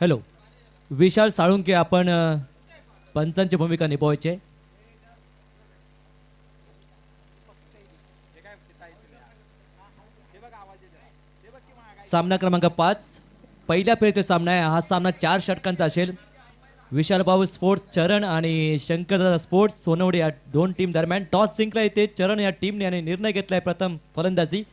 Hello, विशाल साळुंके आपण पंचांची भूमिका निभवायची. सामना क्रमांक 5 पहिल्या फेरीतील सामना आहे. हा सामना 4 षटकांचा असेल. विशाल भाऊ स्पोर्ट्स चरण आणि शंकरदादा स्पोर्ट्स सोनवडी या दोन टीम दरम्यान टॉस जिंकला येते. चरण या टीमने आणि निर्णय घेतलाय प्रथम फलंदाजी.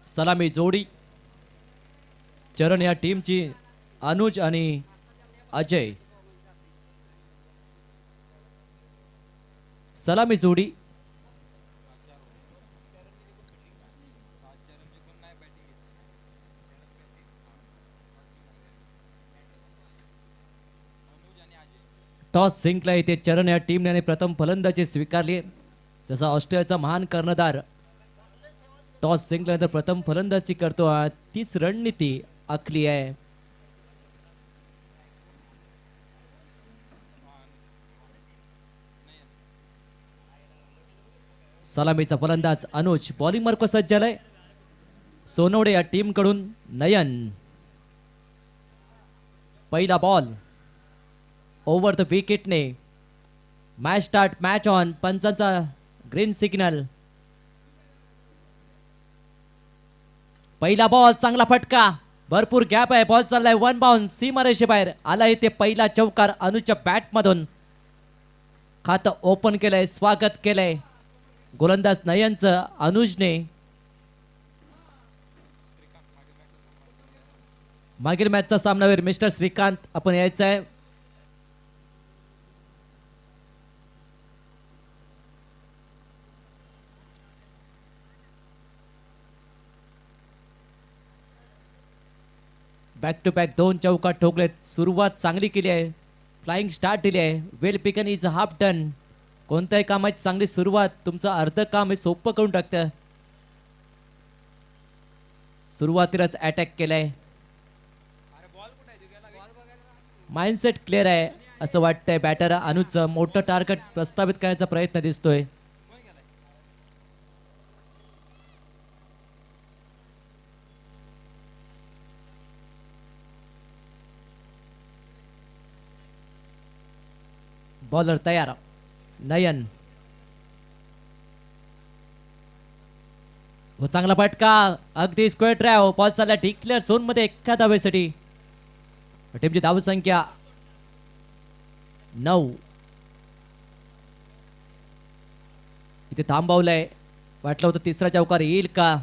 सलामी जोडी चरण या टीमची अनुज आणि अजय. सलामी जोडी टॉस जिंकला येते. चरण या टीमने प्रथम फलंदाजी स्वीकारली. जसा ऑस्ट्रेलियाचा महान कर्णधार टॉस जिंकल्यानंतर प्रथम फलंदाजी करतो. तीच रणनीती आखली आहे. सलामीचा फलंदाज अनुज बॉलिंग मार्क सज्ज झालाय. सोनवडे या टीम कडून नयन. पहिला बॉल ओव्हर द विकेटने. Match start, match on. पंचांचा ग्रीन सिग्नल. पहिला बॉल, चांगला फटका, भरपूर गॅप आहे. बॉल चाललाय वन बाउन्स, सीमारेषे बाहेर आला. इथे पहिला चौकार अनुजच्या बॅट मधून. खातं ओपन केलंय, स्वागत केलंय गोलंदाज नयनचं अनुजने. मागील मॅचचा सामनावीर मिस्टर श्रीकांत आपण यायचं आहे. बॅक टू बॅक दोन चौका ठोकलेत. सुरुवात चांगली केली आहे, फ्लाइंग स्टार्ट दिली आहे. वेल पिकन इज हाफ डन. कोणत्याही कामाची चांगली सुरुवात तुमचं अर्ध काम हे सोपं करून टाकतं. सुरुवातीलाच अटॅक केलाय. माइंडसेट क्लिअर आहे असं वाटतंय. बॅटर अनुजचं मोठं टार्गेट प्रस्तावित करण्याचा प्रयत्न दिसतोय. बॉलर तयार नयन. हो, चांगला फटका, अगदी स्क्वेअर ड्राइव्ह. बॉल चालला डिक्लेअर झोन मध्ये एका धावेसाठी. टीमची धावसंख्या 9. इथे थांबवलंय. वाटलं होतं तिसरा चौकार येईल का.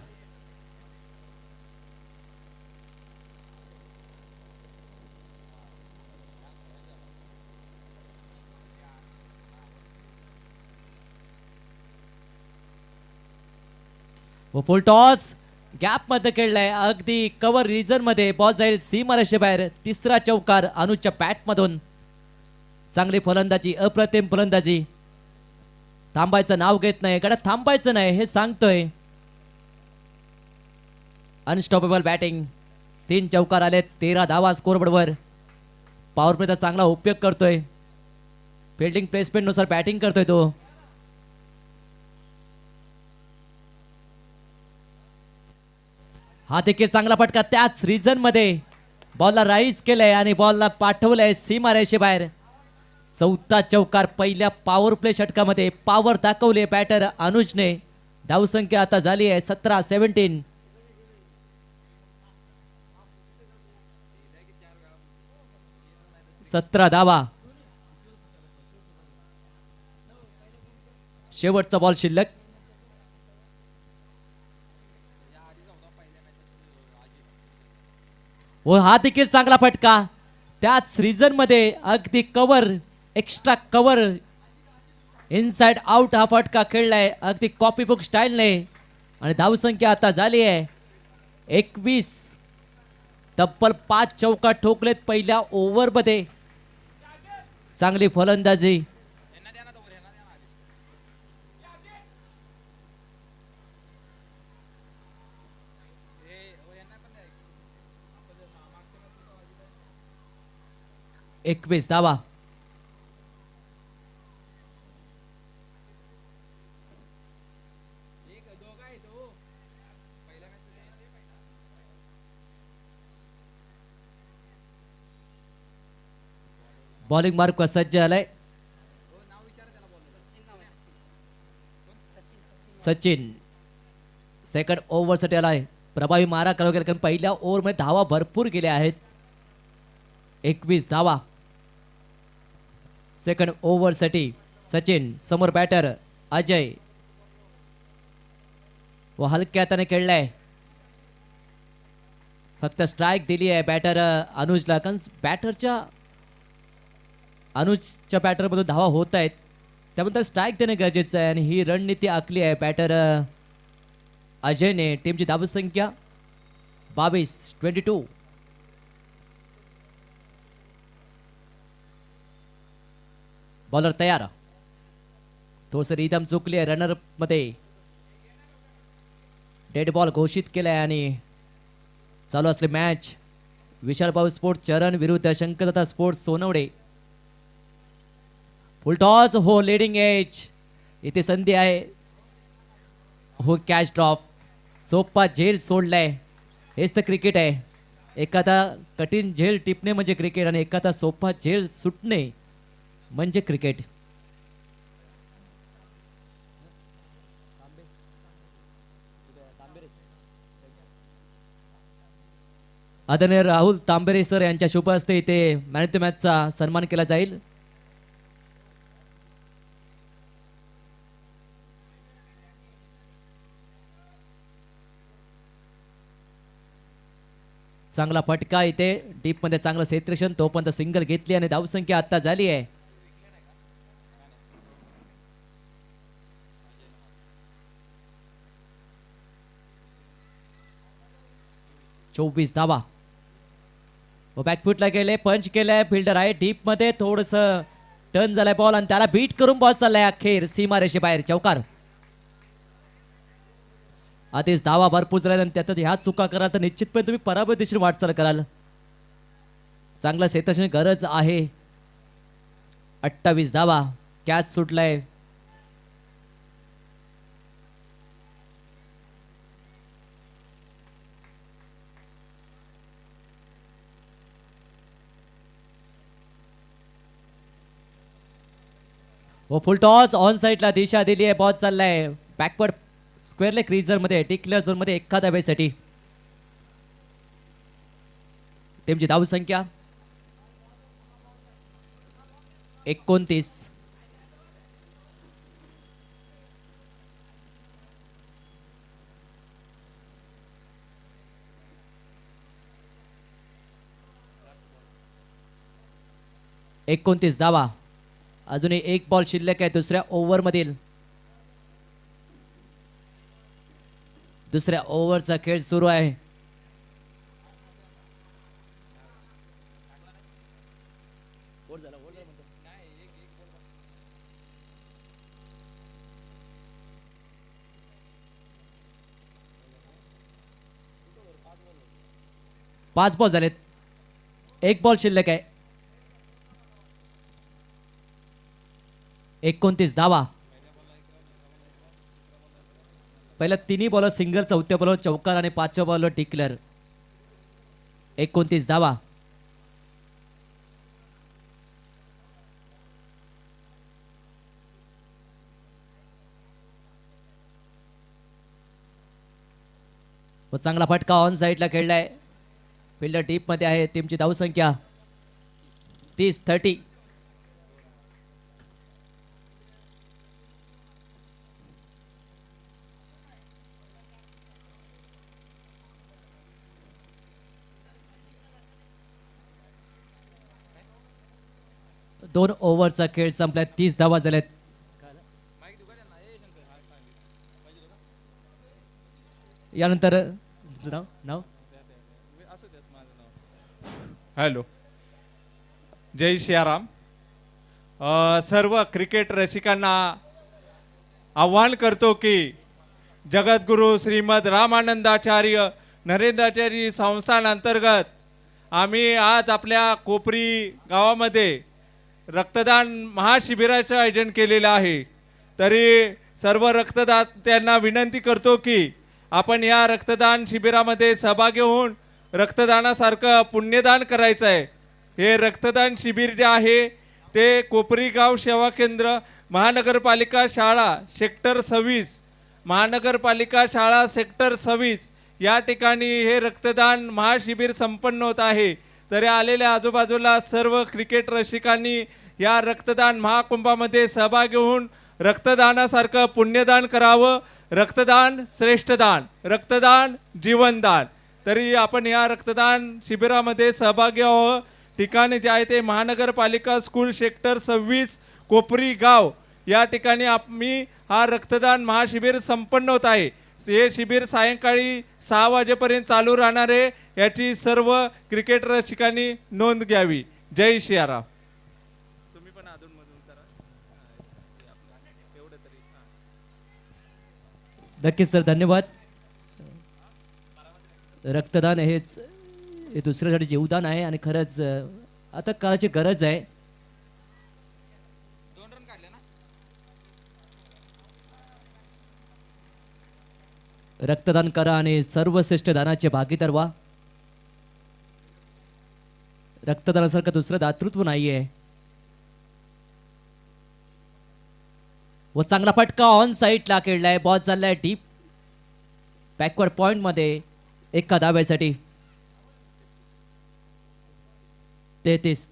व फुल टॉस गॅप मध्ये खेळलाय. अगदी कव्हर रिजन मध्ये बॉल जाईल सीमारेषे बाहेर. तिसरा चौकार अनुजच्या बॅट मधून. चांगली फलंदाजी, अप्रतिम फलंदाजी. थांबायचं नाव घेत नाही, गडात थांबायचं नाही हे सांगतोय. Unstoppable batting. 3 चौकार आलेत, 13 धावा स्कोरबोर्डवर. पॉवर प्लेचा चांगला उपयोग करतोय. फिल्डिंग प्लेसमेंट नुसार बॅटिंग करतोय तो. हा देखील चांगला फटका. त्याच रिजन मध्ये बॉलला राईज केलंय आणि बॉलला पाठवलंय सीमारेषे बाहेर. चौथा चौकार पहिल्या पॉवर प्ले षटकामध्ये. पॉवर दाखवली बॅटर अनुजने. धावसंख्या आता झाली आहे 17-17. सतरा धावा. शेवटचा बॉल शिल्लक. व हा देखील चांगला फटका. त्याच रिजन मध्ये अगदी cover, extra cover, inside out हा फटका खेळलाय अगदी कॉपी बुक स्टाईलने. आणि धावसंख्या आता झाली आहे 21. तब्बल 5 चौका ठोकलेत पहिल्या ओव्हर मध्ये. चांगली फलंदाजी. एकवीस धावा. बॉलिंग मार्क सज्ज झालाय सचिन सेकंड ओव्हरसाठी आलाय प्रभावी मारा करावा गेला कारण पहिल्या ओव्हरमध्ये धावा भरपूर गेल्या आहेत 21 धावा सेकंड ओव्हरसाठी सचिन समोर बॅटर अजय व हलक्या हाताने खेळलाय फक्त स्ट्राईक दिली आहे बॅटर अनुजला कारण अनुजच्या बॅटरमधून धावा होत आहेत त्याबद्दल स्ट्राईक देणे गरजेचं आहे आणि ही रणनीती आखली आहे बॅटर अजयने टीमची धावसंख्या 22 बॉलर तयार तो सर रिदम चुकली आहे रनर मध्ये डेड बॉल घोषित केलाय आणि चालू असले मॅच विशाल भाऊ स्पोर्ट्स चरण विरुद्ध शंकरदत्ता स्पोर्ट्स सोनवडे फुलटॉस हो लीडिंग एज इथे संधी आहे हो कॅच ड्रॉप सोपा झेल सोडलाय हेच तर क्रिकेट आहे एखादा कठीण झेल टिपणे म्हणजे क्रिकेट आणि एखादा सोपा झेल सुटणे म्हणजे क्रिकेट आदरणीय राहुल तांबेरे सर यांच्या शुभ हस्ते इथे मॅन ऑफ द मॅचचा सन्मान केला जाईल चांगला फटका इथे डीप मध्ये चांगलं क्षेत्रक्षण तोपर्यंत सिंगल घेतली आणि धावसंख्या आता झाली आहे 24 धावा व बॅकफुटला गेले पंच केलाय फिल्डर आहे डीप मध्ये थोडस टर्न झालाय बॉल आणि त्याला बीट करून बॉल चाललाय अखेर सीमारेषे बाहेर चौकार आधीच धावा भरपूर झाल्या आणि त्यात ह्या चुका कराल तर निश्चितपणे तुम्ही पराभव दिशेने वाटचाल कराल चांगला क्षेत्रक्षण गरज आहे 28 धावा कॅच सुटलाय व फुल टॉस ऑन साइडला दिशा दिली आहे बॉल चाललाय बॅकवर्ड स्क्वेअरले क्रीजर मध्ये डिक्लेअर झोन मध्ये एखाद्या वेळेसाठी टीमची धावसंख्या 29 29 धावा अजूनही एक बॉल शिल्लक आहे दुसऱ्या ओव्हर मधील दुसऱ्या ओव्हरचा खेळ सुरू आहे पाच बॉल झालेत एक बॉल शिल्लक आहे 29 धावा पहिला तिन्ही बॉलर सिंगल चौथ्या बॉलर चौकार आणि पाचव्या बॉलर डिक्लेअर 29 धावा व चांगला फटका ऑन साइडला खेळलाय फिल्डर डीप मध्ये आहे टीमची धावसंख्या 30 दोन ओव्हरचा खेळ संपलाय 30 धावा झाल्यात यानंतर नाव हॅलो जय सियाराम सर्व क्रिकेट रसिकांना आव्हान करतो की जगद्गुरु श्रीमद रामानंदाचार्य नरेंद्राचार्य संस्थान अंतर्गत आम्ही आज आपल्या कोपरी गावामध्ये रक्तदान महाशिबिराचं आयोजन केलेलं आहे तरी सर्व रक्तदात्यांना विनंती करतो की आपण या रक्तदान शिबिरामध्ये सहभागी होऊन रक्तदानासारखं पुण्यदान करायचं आहे हे रक्तदान शिबिर जे आहे ते कोपरी गाव सेवा केंद्र, महानगरपालिका शाळा सेक्टर 26, महानगरपालिका शाळा सेक्टर 26 या ठिकाणी हे रक्तदान महाशिबिर संपन्न होत आहे. तरी आलेल्या आजूबाजूला सर्व क्रिकेट रसिकांनी या रक्तदान महाकुंभामध्ये सहभागी होऊन रक्तदानासारखं पुण्यदान करावं. रक्तदान श्रेष्ठ दान, रक्तदान जीवनदान. तरी आपण या रक्तदान शिबिरामध्ये सहभागी व्हावं. ठिकाणी जे आहे ते महानगरपालिका स्कूल सेक्टर 26 कोपरी गाव या ठिकाणी आम्ही हा रक्तदान महाशिबिर संपन्न होत आहे. हे शिबिर सायंकाळी 6 वाजेपर्यंत चालू राहणार आहे. याची सर्व क्रिकेट रसिकांनी नोंद घ्यावी. जय सियाराम. तुम्ही पण अधूनमधून करा एवढं तरी. नक्कीच सर, धन्यवाद. रक्तदान हेच हे दुसऱ्यासाठी जीवदान आहे आणि खरंच आता काळाची गरज आहे. रक्तदान करा आणि सर्वश्रेष्ठ दानाचे भागीदार व्हा. रक्तदानासारखं दुसरं दातृत्व नाहीये. व चांगला फटका ऑन साईडला खेळलाय. बॉल चाललाय डीप बॅकवर्ड पॉइंट मध्ये एका धाब्यासाठी. 33.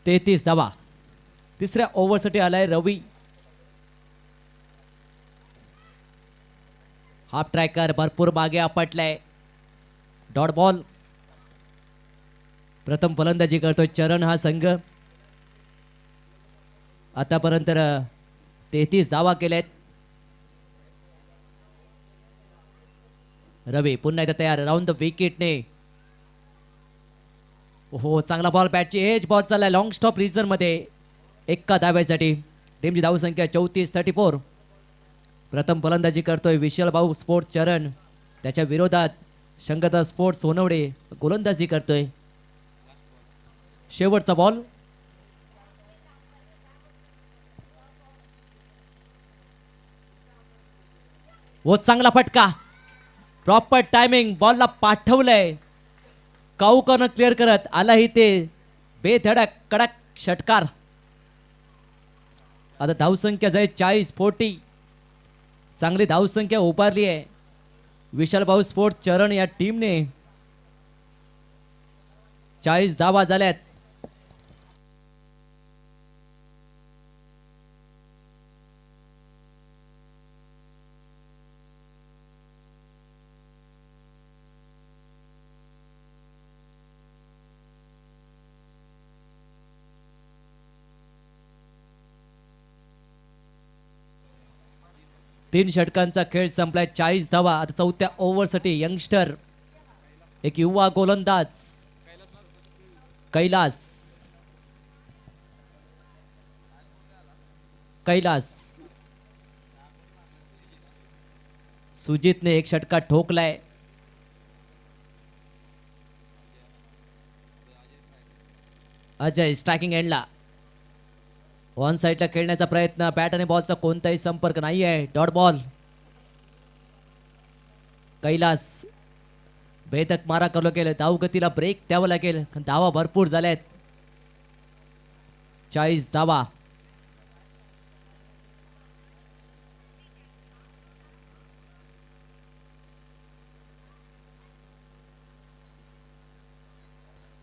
तेहतीस धावा. तिसऱ्या ओव्हरसाठी आलाय रवी. हाफ ट्रॅकर भरपूर मागे आपटलाय. Dot ball. प्रथम फलंदाजी करतोय चरण हा संघ. आतापर्यंत 33 धावा केल्यात. रवी पुन्हा एकदा तयार राऊंड द विकेटने. हो, चांगला बॉल बॅटची एज. बॉल चाललाय लॉंग स्टॉप रिजन मध्ये एका धाब्यासाठी. टीमची धावसंख्या 34-34. प्रथम फलंदाजी करतोय विशाल भाऊ स्पोर्ट्स चरण. त्याच्या विरोधात शंकरदा स्पोर्ट्स सोनवडे गोलंदाजी करतोय. शेवटचा बॉल. वो चांगला फटका. Proper timing. बॉलला पाठवलंय. काऊकरनं क्लिअर करत आलाही ते बेधडक कडक षटकार. आता धावसंख्या जाईल 40-40. चांगली धावसंख्या उभारली आहे विशाल भाऊ स्पोर्ट्स चरण या टीमने. 40 धावा झाल्यात. तीन षटकांचा खेळ संपलाय. 40 धावा. आता चौथ्या ओव्हरसाठी यंगस्टर एक युवा गोलंदाज कैलास सुजितने एक षटका ठोकलाय. अजय स्ट्रायकिंग एंडला. ऑन साईडला खेळण्याचा प्रयत्न. बॅट आणि बॉलचा कोणताही संपर्क नाही आहे. Dot ball. कैलास भेदक मारा करलो गेलं. धावगतीला ब्रेक द्यावं लागेल. धावा भरपूर झाल्यात. 40 धावा.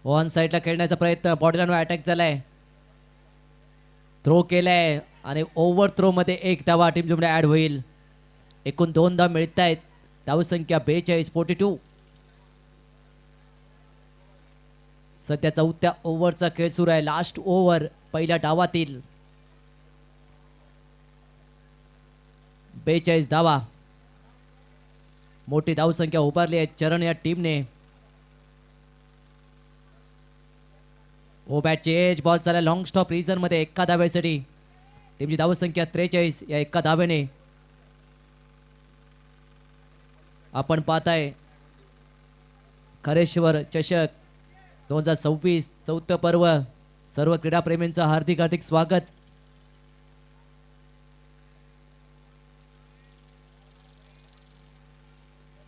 ऑन साईडला खेळण्याचा प्रयत्न. बॉडीलाईनवर अटॅक झालाय. थ्रो केलाय आणि ओव्हर थ्रो मध्ये एक धावा टीम जुमडे ऍड होईल. एकूण 2 धावा मिळत आहेत. धावसंख्या 42-42. सध्या चौथ्या ओव्हरचा खेळ सुरू आहे. लास्ट ओव्हर पहिल्या डावातील. 42 धावा. मोठी धावसंख्या उभारली आहे चरण या टीमने. ओ बॅटची एज बॉल चालला लॉंग स्टॉप रिझन मध्ये एका धाब्यासाठी. टीमची धावसंख्या 43 या एका धाब्याने. आपण पाहताय खरेश्वर चषक 2026 चौथं पर्व. सर्व क्रीडाप्रेमींचं हार्दिक हार्दिक स्वागत.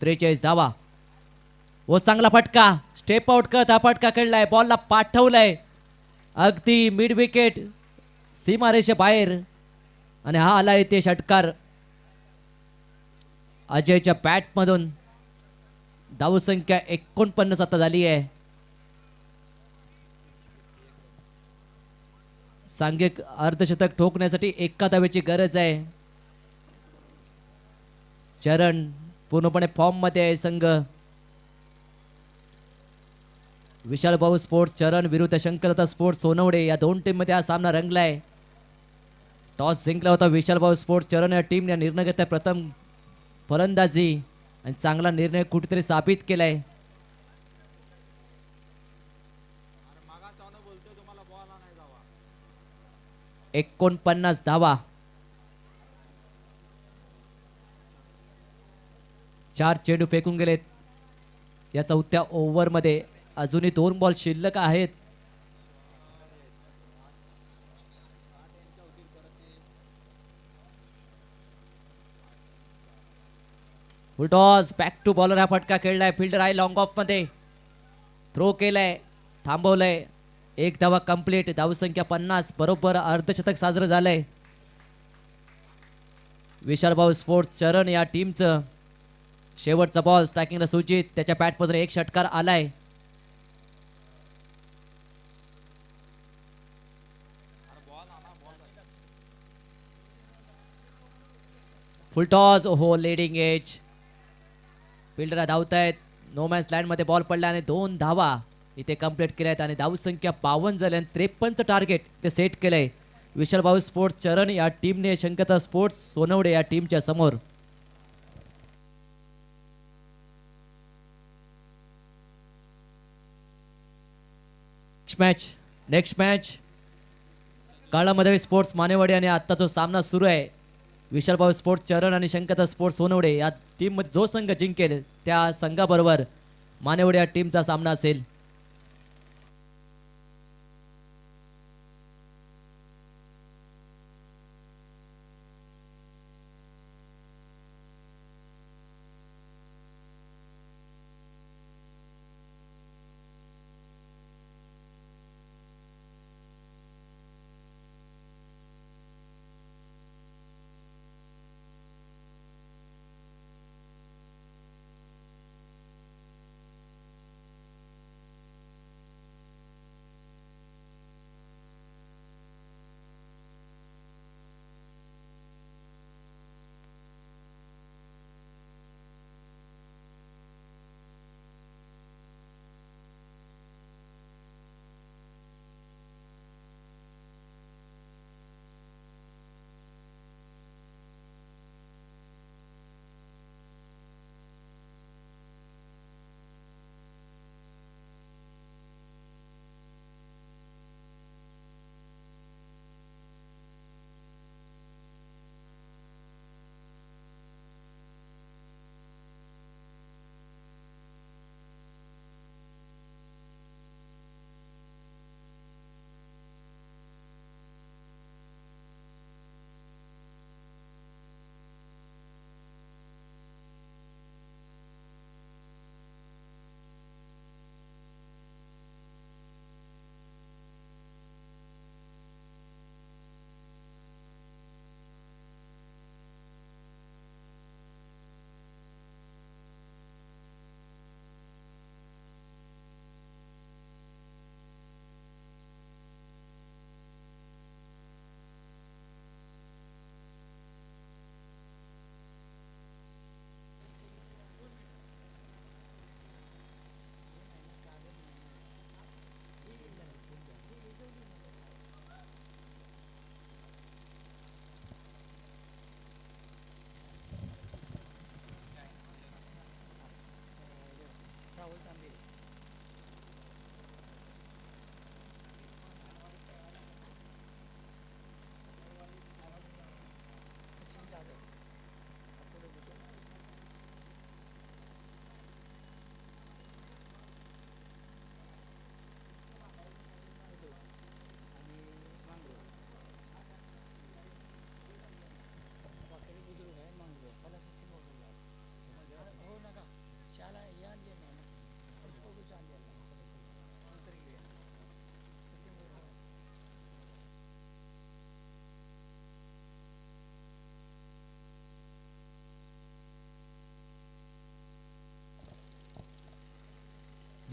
त्रेचाळीस धावा. ओ चांगला फटका स्टेप आउट करत हा फटका खेळलाय. बॉलला पाठवलाय अगदी मिड विकेट सीमारेषे बाहेर आणि हा आलाय ते षटकार अजयच्या बॅट मधून. धावसंख्या 49 आता झाली आहे. सांघिक अर्धशतक ठोकण्यासाठी एका धावेची गरज आहे. चरण पूर्णपणे फॉर्म मध्ये आहे संघ. विशाल भाऊ स्पोर्ट्स चरण विरुद्ध शंकरदत्ता स्पोर्ट्स सोनवडे या दोन टीम मध्ये हा सामना रंगलाय. टॉस जिंकला होता विशाल भाऊ स्पोर्ट्स चरण या टीमने. निर्णय घेतला प्रथम फलंदाजी आणि चांगला निर्णय कुठेतरी साबित केलाय. एकोणपन्नास धावा. 4 चेंडू फेकून गेलेत या चौथ्या ओव्हरमध्ये. अजूनही 2 बॉल शिल्लक आहेत. फुलटॉस बॅक टू बॉलर हा फटका खेळलाय. फिल्डर आहे लॉंग ऑफ मध्ये. थ्रो केलाय थांबवलंय. एक धावा कंप्लीट. धावसंख्या 50. बरोबर अर्धशतक साजरं झालंय. विशाल भाऊ स्पोर्ट्स चरण या टीमचं शेवटचा बॉल स्ट्रायकिंगला सुजित. त्याच्या बॅटमधून एक षटकार आलाय. फुलटॉस हो लेडिंग एज. फिल्डर धावतायत. नो मॅन्स लँड मध्ये बॉल पडला आणि 2 धावा इथे कंप्लीट केल्या आहेत आणि धावसंख्या 52 झाली आणि 53चं टार्गेट ते सेट केलंय विशाल भाऊ स्पोर्ट्स चरण या टीमने शंकरदत्ता स्पोर्ट्स सोनवडे या टीमच्या समोर. नेक्स्ट मॅच काळामध्ये स्पोर्ट्स मानेवाडी आणि आता जो सामना सुरू आहे विशाल भाऊ स्पोर्ट्स चरण आणि शंकरदत्ता स्पोर्ट्स सोनवडे या टीम मध्ये जो संघ जिंकेल त्या संघाबरोबर मानेवाडी या टीमचा सामना असेल.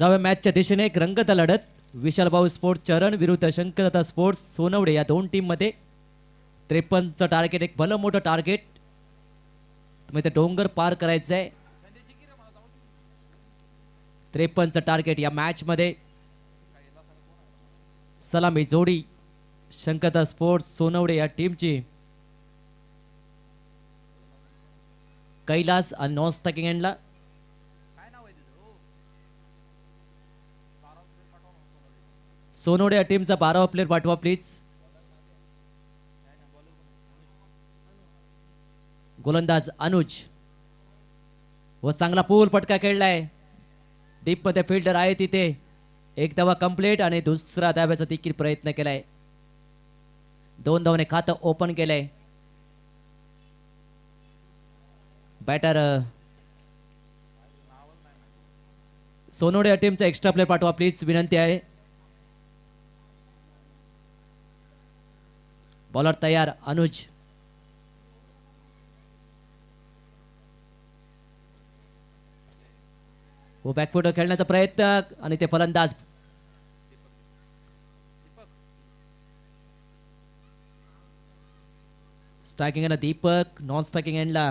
जाऊया मॅचच्या दिशेने एक रंगत लढत विशाल भाऊ स्पोर्ट्स चरण विरुद्ध शंकरदादा स्पोर्ट्स सोनवडे या दोन टीम मध्ये 53चं टार्गेट एक भलं मोठं टार्गेट तुम्ही ते डोंगर पार करायचं आहे 53चं टार्गेट या मॅच मध्ये सलामी जोडी शंकरदादा स्पोर्ट्स सोनवडे या टीमची कैलास आणि नॉन स्टॅकिंग एंडला सोनवडे या टीमचा 12वा प्लेअर पाठवा प्लीज गोलंदाज अनुज व चांगला पूल पटका खेळलाय डीप मध्ये फिल्डर आहे तिथे एक धावा कंप्लीट आणि दुसरा धाव्याचा देखील प्रयत्न केलाय 2 धावाने खातं ओपन केलंय बॅटर सोनवडे या टीमचा एक्स्ट्रा प्लेअर पाठवा प्लीज विनंती आहे बॉलर तयार अनुज व बॅकफुट खेळण्याचा प्रयत्न आणि ते फलंदाज स्ट्रायकिंग एंडला दीपक नॉन स्ट्रायकिंग एंडला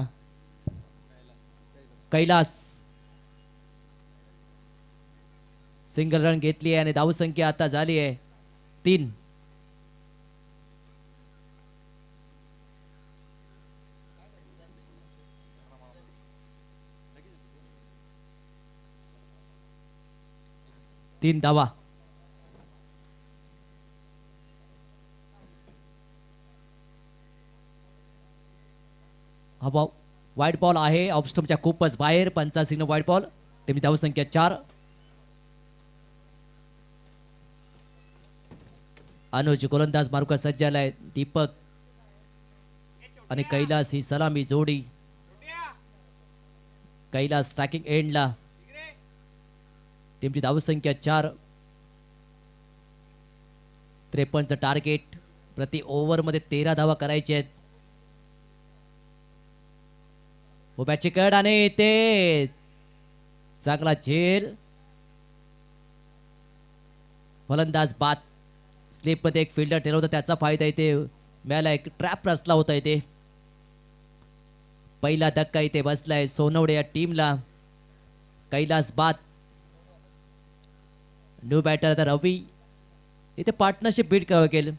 कैलास सिंगल रन घेतली आहे आणि धावसंख्या आता झाली आहे 3 3 धावा हा बॉल वाईट बॉल आहे ऑफस्टमच्या खूपच बाहेर 85 वाईट बॉल टीमची धावसंख्या 4 अनुज गोलंदाज मारुका सज्ज झालाय दीपक आणि कैलास ही सलामी जोडी कैलास स्ट्रायकिंग एंडला टीमची धावसंख्या 4 53चं टार्गेट प्रति ओव्हर मध्ये 13 धावा करायचे आहेत उभ्याची कड आणि ते चांगला झेल फलंदाज बाद स्लिप मध्ये एक फिल्डर ठेवला होता त्याचा फायदा इथे मिळाला एक ट्रॅप रचला होता इथे पहिला धक्का इथे बसलाय सोनवडे या टीमला कैलास बाद न्यू बॅटर आता रवी इथे पार्टनरशिप बीट करावं लागेल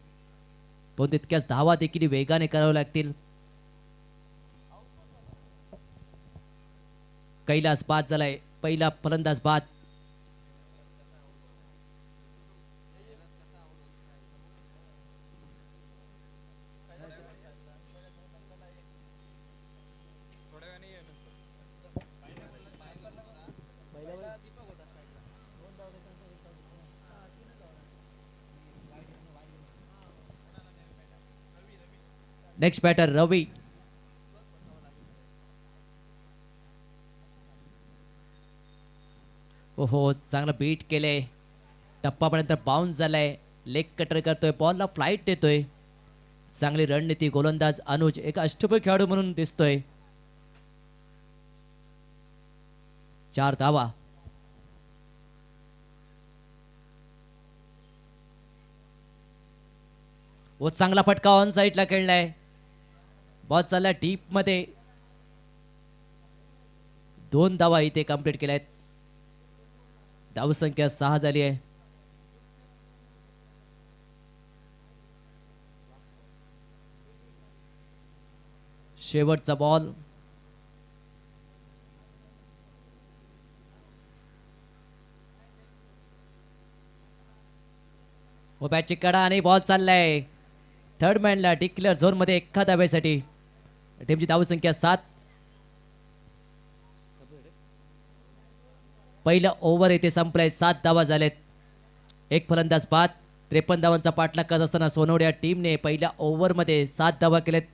पण तितक्याच धावा देखील वेगाने कराव्या लागतील कैलास बाद झालाय पहिला फलंदाज बाद नेक्स्ट बॅटर रवी हो चांगलं बीट केलंय टप्पापर्यंत बाउन्स झालाय लेग कटर करतोय बॉलला फ्लाईट देतोय चांगली रणनीती गोलंदाज अनुज एक अष्टपैलू खेळाडू म्हणून दिसतोय 4 धावा व चांगला फटका ऑन साईडला खेळलाय बॉल चालला डीप मध्ये 2 धावा इथे कंप्लीट केल्या आहेत धावसंख्या 6 झाली आहे शेवटचा बॉल व बॅटची कडा आणि बॉल चाललाय थर्ड मॅनला डिक्लेअर झोन मध्ये एका धाब्यासाठी टीमची धावसंख्या 7 पहिला ओव्हर येथे संपलाय 7 धावा झालेत एक फलंदाज बाद 53 धावांचा पाठलाग करत असताना सोनवडे या टीमने पहिल्या ओव्हर मध्ये 7 धावा केल्यात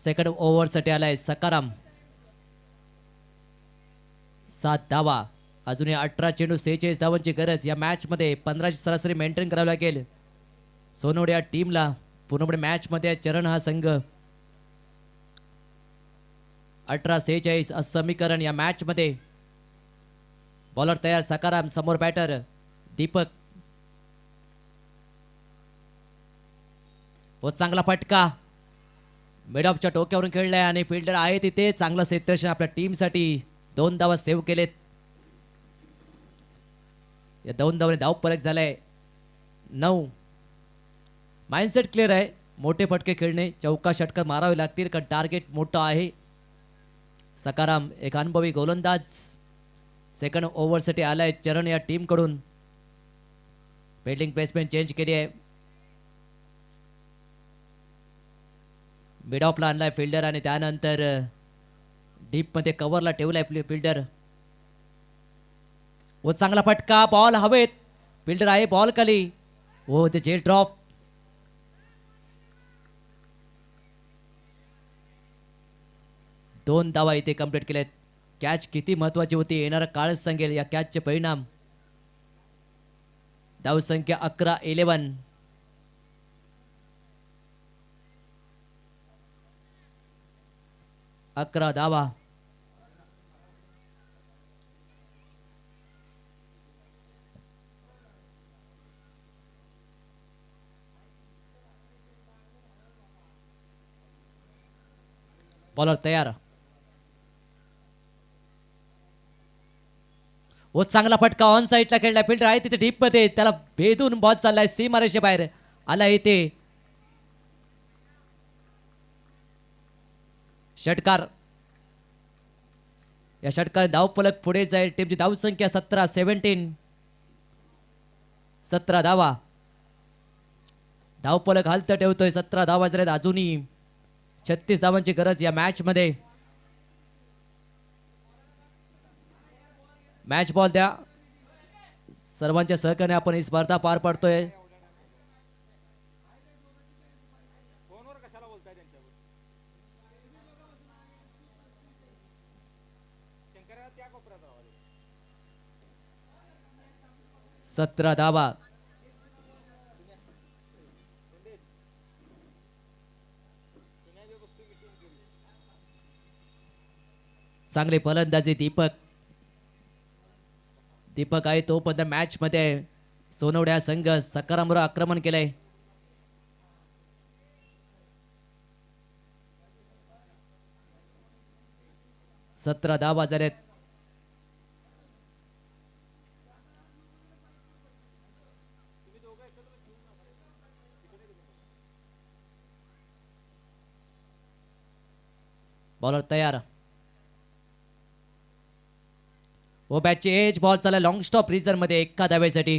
सेकंड ओव्हरसाठी आलाय सकाराम. 7 धावा. अजूनही 18 चेंडू 46 धावांची गरज. या मॅच मध्ये 15ची सरासरी मेंटेन करावी लागेल सोनवडे या टीमला. पूर्णपणे मॅच मध्ये चरण हा संघ 18-46 असं समीकरण या मॅच मध्ये. बॉलर तयार सकाराम. समोर बॅटर दीपक. व चांगला फटका मिड ऑफच्या टोक्यावरून खेळलाय आणि फिल्डर आहे तिथे. चांगलं क्षेत्ररक्षण आपल्या टीमसाठी. 2 धावा सेव्ह केलेत. या 2 धावाने धाव फरक झालाय 9. माइंडसेट क्लिअर आहे. मोठे फटके खेळणे, चौका षटकार मारावे लागतील कारण टार्गेट मोठं आहे. सकाराम एक अनुभवी गोलंदाज. सेकंड ओव्हरसाठी आलाय चरण या टीम कडून. फिल्डिंग प्लेसमेंट चेंज केली आहे. मिड ऑफला आणलाय फिल्डर आणि त्यानंतर डीप मध्ये कव्हरला ठेवलाय फिल्डर. व चांगला फटका. बॉल हवेत. फिल्डर आहे बॉल खाली. हो ते जेल ड्रॉप. दोन धावा इथे कंप्लीट केलेत. कॅच किती महत्वाची होती येणारा काळच सांगेल या कॅचचे परिणाम. धावसंख्या 11-11. अकरा धावा. बॉलर तयार. व चांगला फटका ऑन साईडला खेळला. फिल्डर आहे तिथे डीप मध्ये. त्याला भेदून बॉल चाललाय सीमारेषे बाहेर आला इथे. षटकार. या षटकार धावफलक पुढे जाईल. टीमची धावसंख्या 17-17. 17 धावा. धावफलक हालत ठेवतोय. 17 धावा झाल्यात. अजूनही 36 धावांची गरज या मॅच मध्ये. मॅच बॉल द्या. सर्वांच्या सहकार्याने आपण ही स्पर्धा पार पाडतोय. सतरा धावा. चांगली फलंदाजी दीपक. दीपक आहे तो पण मॅच मध्ये. सोनवड्या संघ सकारामवर आक्रमण केलंय. सतरा धावा झालेत. बॉलर तयार. व बॅटची एज. बॉल चालला लॉंग स्टॉप रिझर्व मध्ये एका धावेसाठी.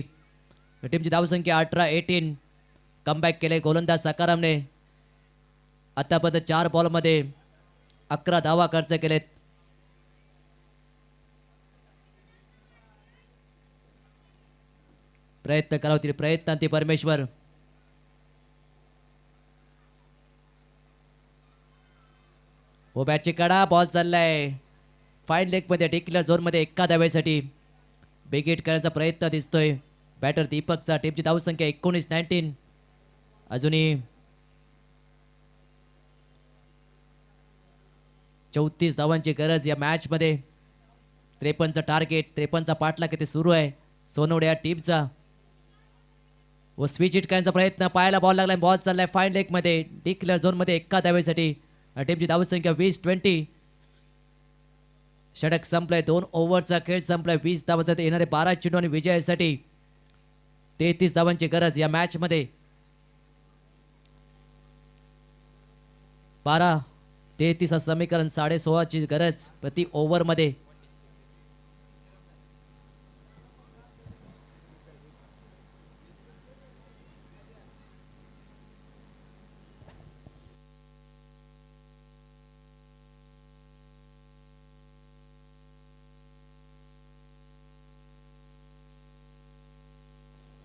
टीमची धावसंख्या 18-18. कमबॅक केले गोलंदाज सकारामने. आतापर्यंत 4 बॉल मध्ये 11 धावा खर्च केलेत. प्रयत्न करावतील. प्रयत्नांती परमेश्वर. व बॅटची कडा. बॉल चाललाय फाईन लेग मध्ये. डिक्लेअर झोन मध्ये एका धावेसाठी. बिग हिट करण्याचा प्रयत्न दिसतोय बॅटर दीपकचा. टीमची धावसंख्या 19-19. अजूनही 34 धावांची गरज या मॅच मध्ये. 53चं टार्गेट. 53चा पाठलाग किती सुरू आहे सोनवडे या टीमचा. व स्विच हिट करण्याचा प्रयत्न. पायाला बॉल लागलाय. बॉल चाललाय फाईन लेग मध्ये. डिक्लेअर झोन मध्ये एका धावेसाठी. टीमची धावसंख्या 20-20. षटक संपलंय. 2 ओव्हरचा खेळ संपलाय. 20 धावा येणारे 12 चेंडू आणि विजयासाठी 33 धावांची गरज या मॅच मध्ये. 12-33 हा समीकरण. 16.5ची गरज प्रति ओव्हर मध्ये.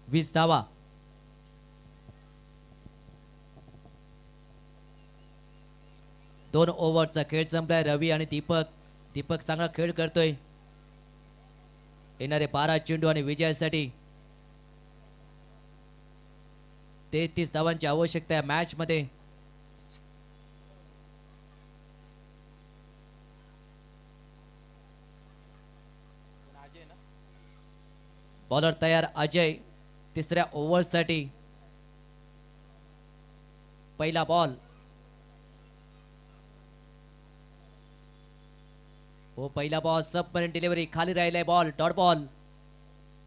वीस धावा. 2 ओव्हरचा खेळ संपलाय. रवी आणि दीपक चांगला खेळ करतोय. येणारे 12 चेंडू आणि विजयासाठी 33 धावांची आवश्यकता आहे मॅच मध्ये. बॉलर तयार अजय तिसऱ्या ओव्हरसाठी. पहिला बॉल. हो पहिला बॉल सबमरीन डिलिव्हरी खाली राहिलाय. Ball dot ball.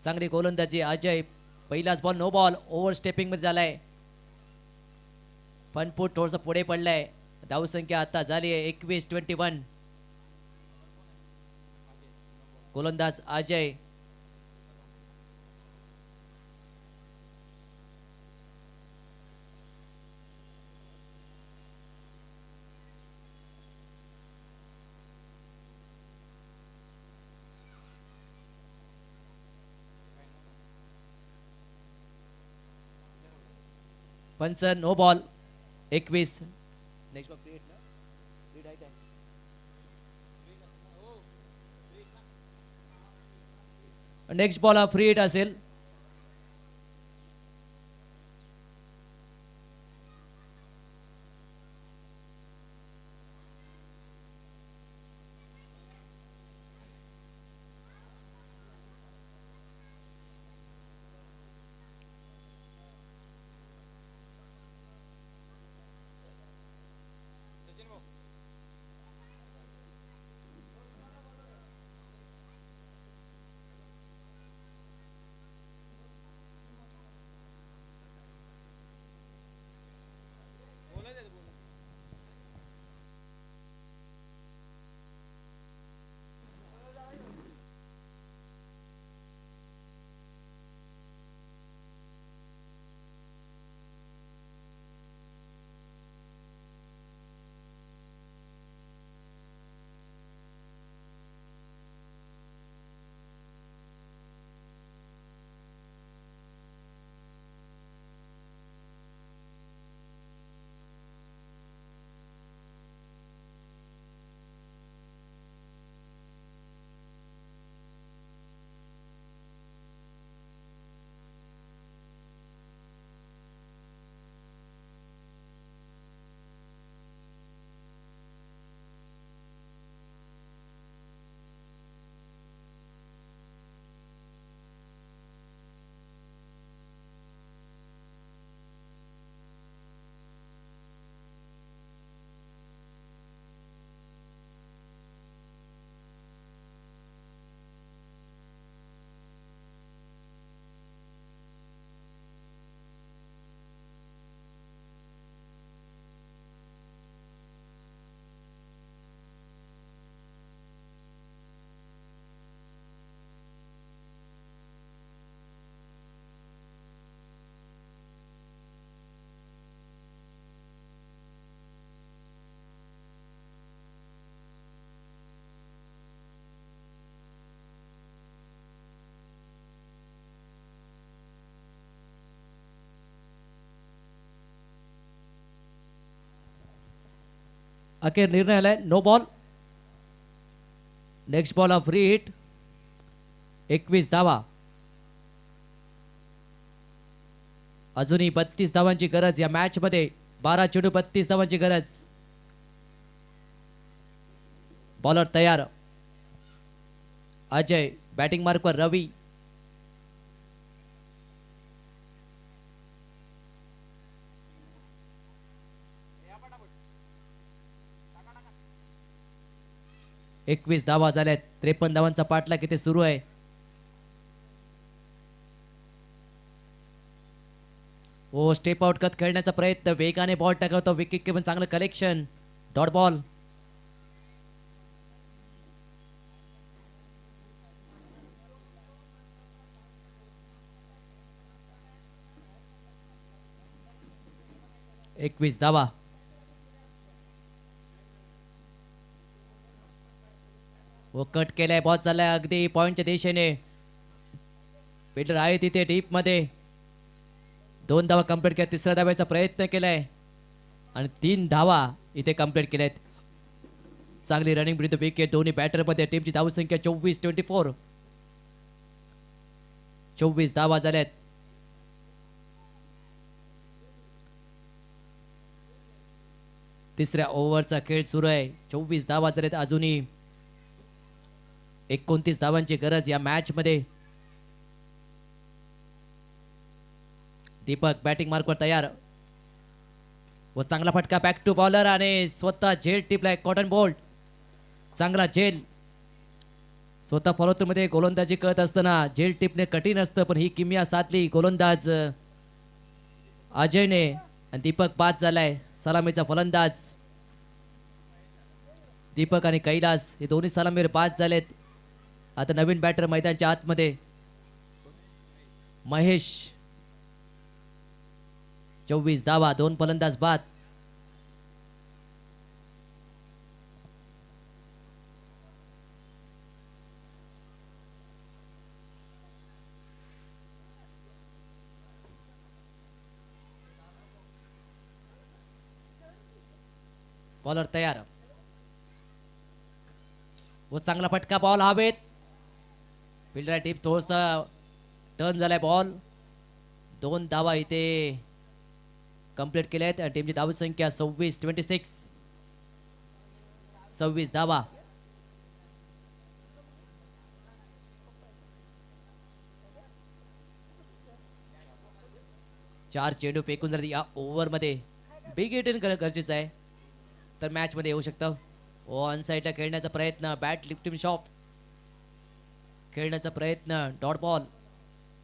चांगली गोलंदाजी अजय. पहिलाच ball no ball. Over stepping मध्ये झालाय. फनफूट थोडस पुढे पडलाय. धावसंख्या आता झाली आहे 21-21. गोलंदाज अजय. पंच नो बॉल 21. नेक्स्ट बॉल क्रिएट ना रीड आहे काय. नेक्स्ट बॉल हा फ्री हिट असेल. अखेर निर्णय आलाय नो बॉल. नेक्स्ट बॉल हा फ्री हिट. 21 धावा. अजूनही 32 धावांची गरज या मॅच मध्ये. 12 चेंडू 32 धावांची गरज. बॉलर तयार अजय. बॅटिंग मार्कवर रवी. एकवीस धावा झाल्यात. 53 धावांचा पाठलाग इथे सुरू आहे. ओ स्टेप आउट कत खेळण्याचा प्रयत्न. वेगाने बॉल टाकवतो. विकेट पण चांगलं कलेक्शन. Dot ball. एकवीस धावा. वो कट केलाय. बॉल चाललाय अगदी पॉइंटच्या दिशेने. फिल्डर आहे तिथे डीप मध्ये. 2 धावा कंप्लीट केल्या. तिसऱ्या धाव्याचा प्रयत्न केलाय आणि 3 धावा इथे कंप्लीट केल्यात. चांगली रनिंग विरुद्ध विकेट दोन्ही बॅटरमध्ये टीमची धावसंख्या 24-24. 24 धावा झाल्यात. तिसऱ्या ओव्हरचा खेळ सुरू आहे. 24 धावा झाल्यात. अजूनही 29 धावांची गरज या मॅच मध्ये. दीपक बॅटिंग मार्कवर तयार व चांगला फटका बॅक टू बॉलर आणि स्वतः झेल टिपलाय कॉटन बोल्ट. चांगला झेल स्वतः फॉलोथ्रू मध्ये गोलंदाजी करत असताना झेल टिपणे कठीण असतं, पण ही किमिया साधली गोलंदाज अजयने आणि दीपक बाद झालाय. सलामीचा फलंदाज दीपक आणि कैलास हे दोन्ही सलामीवर बाद झालेत. आता नवीन बॅटर मैदानाच्या आतमध्ये महेश. 24 धावा, 2 फलंदाज बाद. बॉलर तयार व चांगला फटका बॉल हवेत. फिल्डर टीप थोडसा टर्न झालाय बॉल. 2 धावा इथे कंप्लीट केल्या आहेत. टीमची धाव संख्या 26-26. 26 धावा. चार चेंडू फेकून जर या ओव्हर मध्ये बिग हिट गरजेचं आहे तर मॅच मध्ये येऊ शकतं. ऑन साईडला खेळण्याचा प्रयत्न, बॅट लिफ्टिंग शॉट खेळण्याचा प्रयत्न, डॉट बॉल.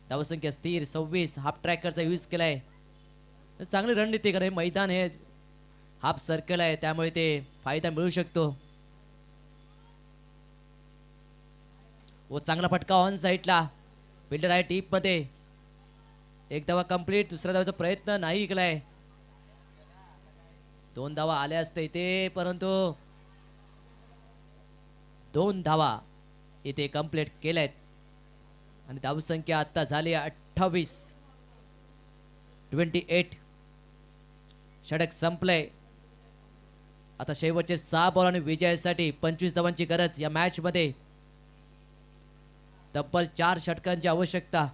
धावसंख्या स्थिर 26. हाफ ट्रॅकरचा यूज केलाय. चांगली रणनीती करे. मैदान हे हाफ सर्कल आहे त्यामुळे ते फायदा मिळू शकतो. व चांगला फटका ऑन साईडला. फिल्डर आहे टीप मध्ये. एक धावा कंप्लीट. दुसऱ्या धावाचा प्रयत्न नाही केलाय. 2 धावा आल्या असते इथे, परंतु 2 धावा इथे कंप्लीट केल्यात आणि धावसंख्या आता झाली 28. षटक संपलंय. आता शेवटचे 6 बॉल आणि विजयासाठी 25 धावांची गरज या मॅच मध्ये. तब्बल 4 षटकांची आवश्यकता.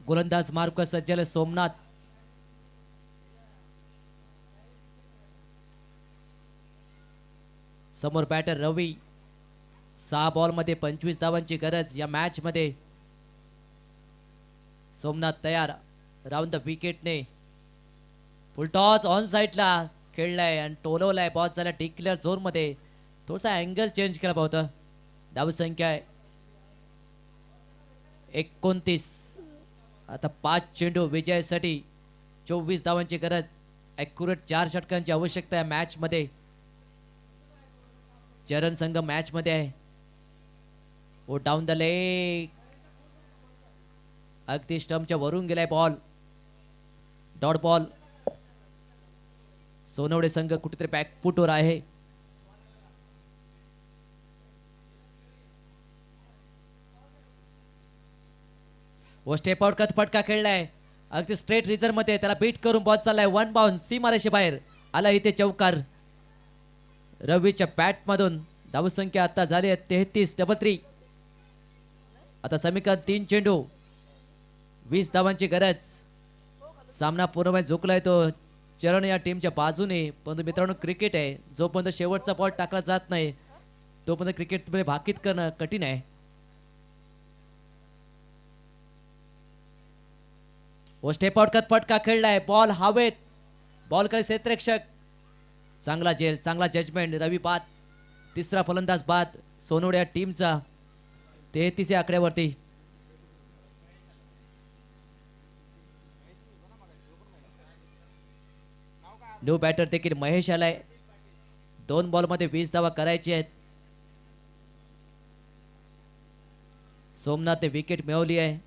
गोलंदाज मार्ग सज्जल सोमनाथ. समोर बॅटर रवी. 6 बॉल मध्ये 25 धावांची गरज या मॅच मध्ये. सोमनाथ तयार. राऊंड द विकेटने फुल टॉस ऑन साईडला खेळलाय आणि टोलवलाय. बॉल झाला डिक्लेअर झोन मध्ये. थोडासा अँगल चेंज केला पाहता. धावसंख्या आहे 29. आता 5 चेंडू विजयासाठी 24 धावांची गरज. ॲक्युरेट 4 षटकांची आवश्यकता आहे मॅच मध्ये. चरण संघ मॅच मध्ये आहे. ओ डाऊन द लेग. अगदी स्टंपच्या वरून गेलाय बॉल. Dot ball. सोनवडे संघ कुठेतरी बॅकफुटवर आहे. व स्टेप आउट कत फटका खेळलाय अगदी स्ट्रेट रिझर्व मध्ये. त्याला बीट करून बॉल चाललाय. 1 बाउन्स सीमारेषे बाहेर आला इथे चौकार. रवीच्या बॅट मधून धावसंख्या आता झाली आहे 33. आता समीकरण 3 चेंडू 20 धावांची गरज. सामना पूर्णपणे झुकलाय तो चरण या टीमच्या बाजूने. परंतु मित्रांनो क्रिकेट आहे. जोपर्यंत शेवटचा बॉल टाकला जात नाही तोपर्यंत क्रिकेटमध्ये भाकीत करणं कठीण आहे. व स्टेप आउट कत फटका खेळलाय. बॉल हवेत. बॉल करे क्षेत्ररक्षक. चांगला झेल, चांगला जजमेंट. रवी बाद. तिसरा फलंदाज बाद सोनवडे या टीमचा 33 आकड्यावरती. न्यू बॅटर देखील महेश आलाय. 2 बॉल मध्ये 20 धावा करायची आहेत. सोमनाथने विकेट मिळवली आहे.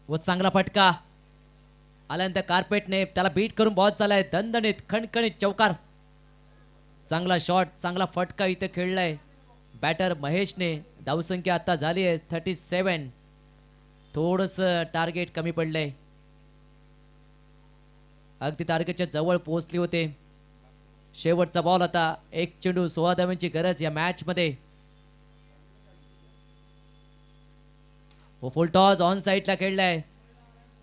व चांगला फटका आल्यानंतर कार्पेटने त्याला बीट करून बॉल चालाय. दणदणीत खणखणीत चौकार. चांगला शॉट, चांगला फटका इथे खेळलाय बॅटर महेशने. धावसंख्या आता झाली आहे 37. थोडस टार्गेट कमी पडलंय. अगदी टार्गेटच्या जवळ पोहोचली होते. शेवटचा बॉल आता. एक चेंडू 16 धावांची गरज या मॅच मध्ये. फुल टॉस ऑन साईडला खेळलाय.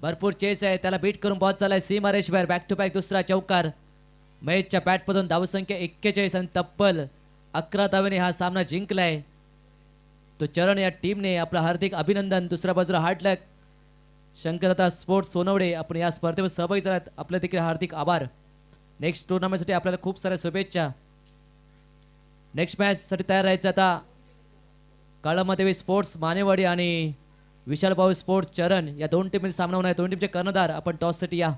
भरपूर चेस आहे. त्याला बीट करून बॉल चालाय. सीमा रेषेवर बॅक टू बॅक दुसरा चौकार. महेशच्या बॅटमधून धावसंख्या 41 आणि तब्बल 11 धावांनी हा सामना जिंकलाय. तो चरण या टीमने आपलं हार्दिक अभिनंदन. दुसऱ्या बाजूला हार्ड लक शंकरदा स्पोर्ट्स सोनवडे आपण या स्पर्धेवर सहभागी झालात. आपलं देखील हार्दिक आभार. नेक्स्ट टुर्नामेंटसाठी आपल्याला खूप साऱ्या शुभेच्छा. नेक्स्ट मॅचसाठी तयार राहायचं आता. काळमादेवी स्पोर्ट्स मानेवाडी आणि विशाल भाऊ स्पोर्ट्स चरण या दोन टीममध्ये सामना होणार आहे. दोन टीमचे कर्णधार आपण टॉससाठी या.